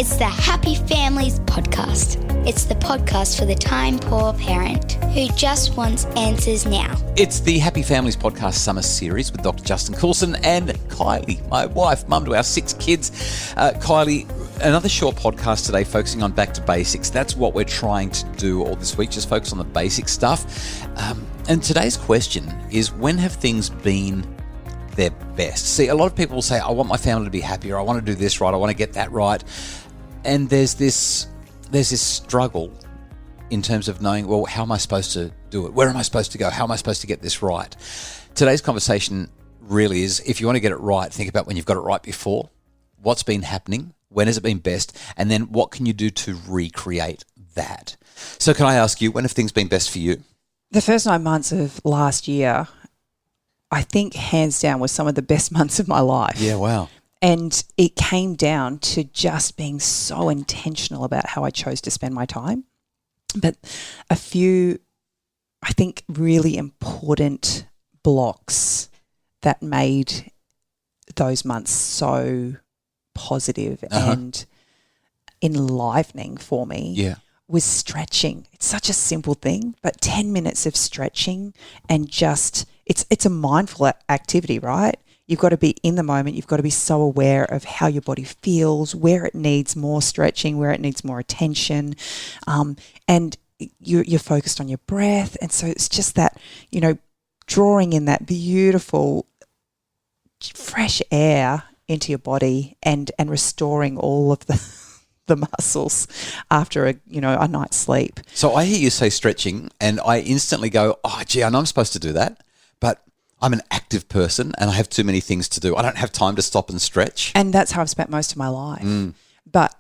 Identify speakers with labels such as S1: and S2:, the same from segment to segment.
S1: It's the Happy Families Podcast. It's the podcast for the time-poor parent who just wants answers now.
S2: It's the Happy Families Podcast Summer Series with Dr. Justin Coulson and Kylie, my wife, mum to our 6 kids. Kylie, another short podcast today focusing on back to basics. That's what we're trying to do all this week, just focus on the basic stuff. And today's question is, when have things been their best? See, a lot of people will say, I want my family to be happier, I want to do this right, I want to get that right. And there's this struggle in terms of knowing, well, how am I supposed to do it? Where am I supposed to go? How am I supposed to get this right? Today's conversation really is, if you want to get it right, think about when you've got it right before. What's been happening? When has it been best? And then what can you do to recreate that? So can I ask you, when have things been best for you?
S3: The first 9 months of last year, I think hands down was some of the best months of my life.
S2: Yeah, wow.
S3: And it came down to just being so intentional about how I chose to spend my time. But a few, I think, really important blocks that made those months so positive and enlivening for me was stretching. It's such a simple thing, but 10 minutes of stretching and just, it's a mindful activity, right? You've got to be in the moment. You've got to be so aware of how your body feels, where it needs more stretching, where it needs more attention. And you're focused on your breath. And so it's just that, drawing in that beautiful fresh air into your body and restoring all of the muscles after a night's sleep.
S2: So I hear you say stretching and I instantly go, oh, gee, I know I'm supposed to do that, but I'm an active person and I have too many things to do. I don't have time to stop and stretch.
S3: And that's how I've spent most of my life. But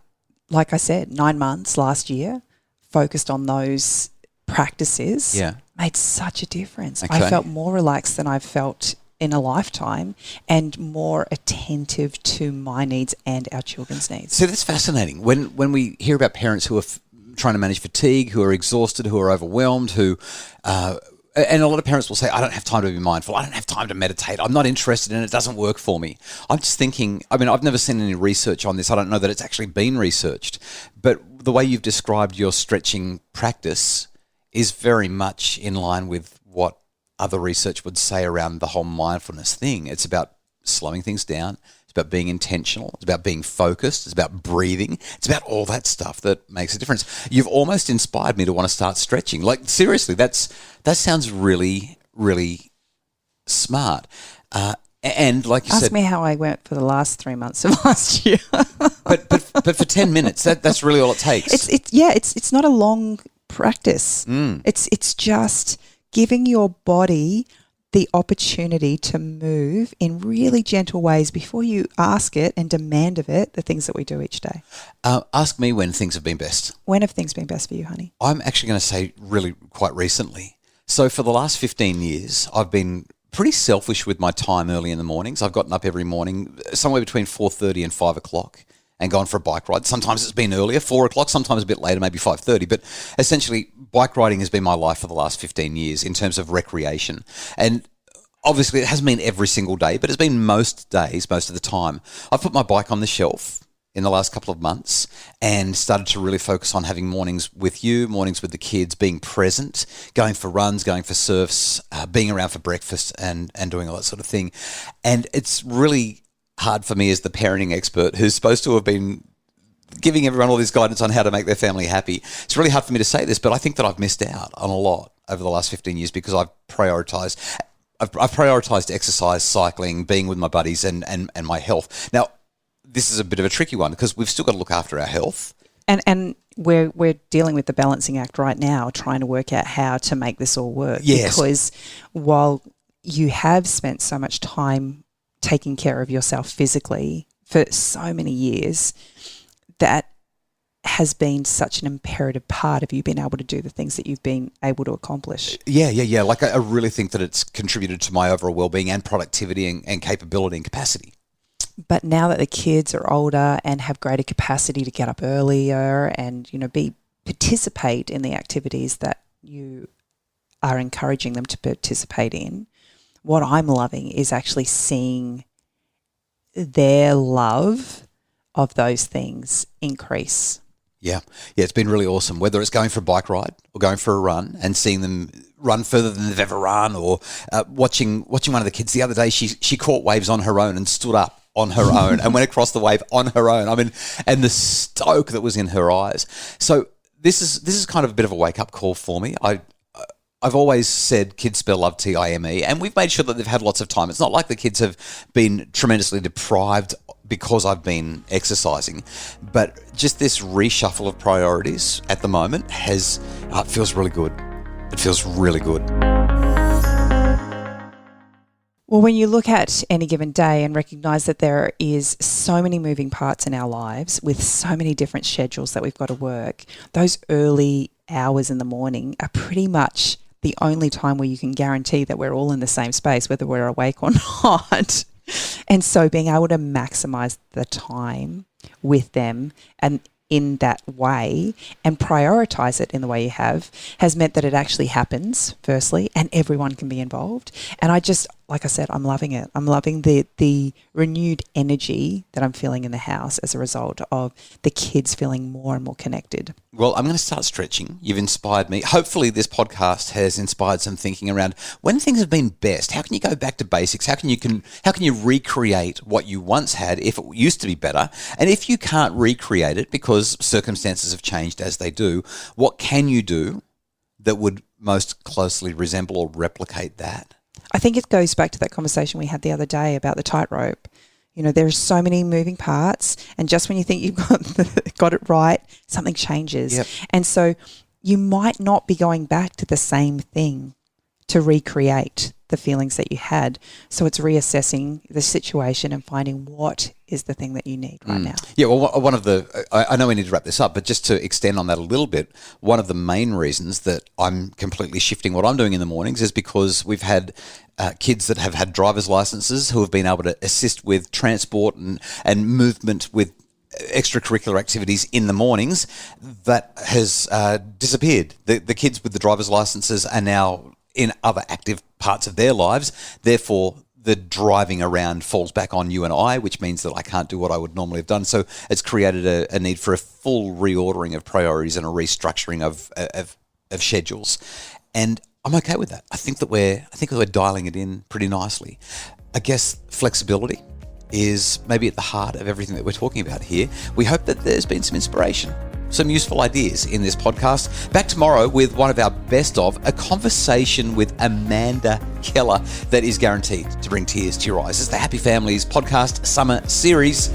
S3: like I said, 9 months last year, focused on those practices, made such a difference.
S2: Okay.
S3: I felt more relaxed than I've felt in a lifetime and more attentive to my needs and our children's needs.
S2: So that's fascinating. When we hear about parents who are trying to manage fatigue, who are exhausted, who are overwhelmed, and a lot of parents will say, I don't have time to be mindful. I don't have time to meditate. I'm not interested in it. It doesn't work for me. I'm just thinking, I've never seen any research on this. I don't know that it's actually been researched. But the way you've described your stretching practice is very much in line with what other research would say around the whole mindfulness thing. It's about slowing things down. It's about being intentional. It's about being focused. It's about breathing. It's about all that stuff that makes a difference. You've almost inspired me to want to start stretching. Like, seriously, that sounds really, really smart. And like you said,
S3: ask me how I went for the last 3 months of last year.
S2: but for 10 minutes, that's really all it takes.
S3: It's not a long practice. It's just giving your body the opportunity to move in really gentle ways before you ask it and demand of it the things that we do each day.
S2: Ask me when things have been best.
S3: When have things been best for you, honey?
S2: I'm actually going to say really quite recently. So for the last 15 years, I've been pretty selfish with my time early in the mornings. I've gotten up every morning somewhere between 4:30 and 5 o'clock and gone for a bike ride. Sometimes it's been earlier, 4 o'clock, sometimes a bit later, maybe 5:30. But essentially, bike riding has been my life for the last 15 years in terms of recreation. And obviously, it hasn't been every single day, but it's been most days, most of the time. I've put my bike on the shelf in the last couple of months and started to really focus on having mornings with you, mornings with the kids, being present, going for runs, going for surfs, being around for breakfast and doing all that sort of thing. And it's really hard for me as the parenting expert who's supposed to have been giving everyone all this guidance on how to make their family happy. It's really hard for me to say this, but I think that I've missed out on a lot over the last 15 years because I've prioritised exercise, cycling, being with my buddies and my health. Now, this is a bit of a tricky one because we've still got to look after our health.
S3: And we're dealing with the balancing act right now, trying to work out how to make this all work.
S2: Yes.
S3: Because while you have spent so much time taking care of yourself physically for so many years, that has been such an imperative part of you being able to do the things that you've been able to accomplish.
S2: Yeah. Like I really think that it's contributed to my overall well-being and productivity and capability and capacity.
S3: But now that the kids are older and have greater capacity to get up earlier and, participate in the activities that you are encouraging them to participate in, what I'm loving is actually seeing their love of those things increase.
S2: Yeah, it's been really awesome. Whether it's going for a bike ride or going for a run and seeing them run further than they've ever run, or watching one of the kids the other day, she caught waves on her own and stood up on her own and went across the wave on her own. I mean, and the stoke that was in her eyes. So this is kind of a bit of a wake up call for me. I've always said kids spell love TIME, and we've made sure that they've had lots of time. It's not like the kids have been tremendously deprived because I've been exercising, but just this reshuffle of priorities at the moment it feels really good. It feels really good.
S3: Well, when you look at any given day and recognise that there is so many moving parts in our lives with so many different schedules that we've got to work, those early hours in the morning are pretty much the only time where you can guarantee that we're all in the same space, whether we're awake or not. And so being able to maximise the time with them and in that way and prioritise it in the way you have has meant that it actually happens, firstly, and everyone can be involved. And I just, like I said, I'm loving it. I'm loving the renewed energy that I'm feeling in the house as a result of the kids feeling more and more connected.
S2: Well, I'm going to start stretching. You've inspired me. Hopefully this podcast has inspired some thinking around when things have been best. How can you go back to basics? How can you recreate what you once had if it used to be better? And if you can't recreate it because circumstances have changed as they do, what can you do that would most closely resemble or replicate that?
S3: I think it goes back to that conversation we had the other day about the tightrope. You know, there's so many moving parts, and just when you think you've got it right, something changes.
S2: Yep.
S3: And so you might not be going back to the same thing to recreate the feelings that you had. So it's reassessing the situation and finding what is the thing that you need right now.
S2: Yeah, well, I know we need to wrap this up, but just to extend on that a little bit, one of the main reasons that I'm completely shifting what I'm doing in the mornings is because we've had kids that have had driver's licenses who have been able to assist with transport and movement with extracurricular activities in the mornings. That has disappeared. The kids with the driver's licenses are now in other active parts of their lives. Therefore, the driving around falls back on you and I, which means that I can't do what I would normally have done. So it's created a need for a full reordering of priorities and a restructuring of schedules. And I'm okay with that. I think that we're dialing it in pretty nicely. I guess flexibility is maybe at the heart of everything that we're talking about here. We hope that there's been some inspiration, some useful ideas in this podcast. Back tomorrow with one of our best of, a conversation with Amanda Keller that is guaranteed to bring tears to your eyes. It's the Happy Families podcast summer series.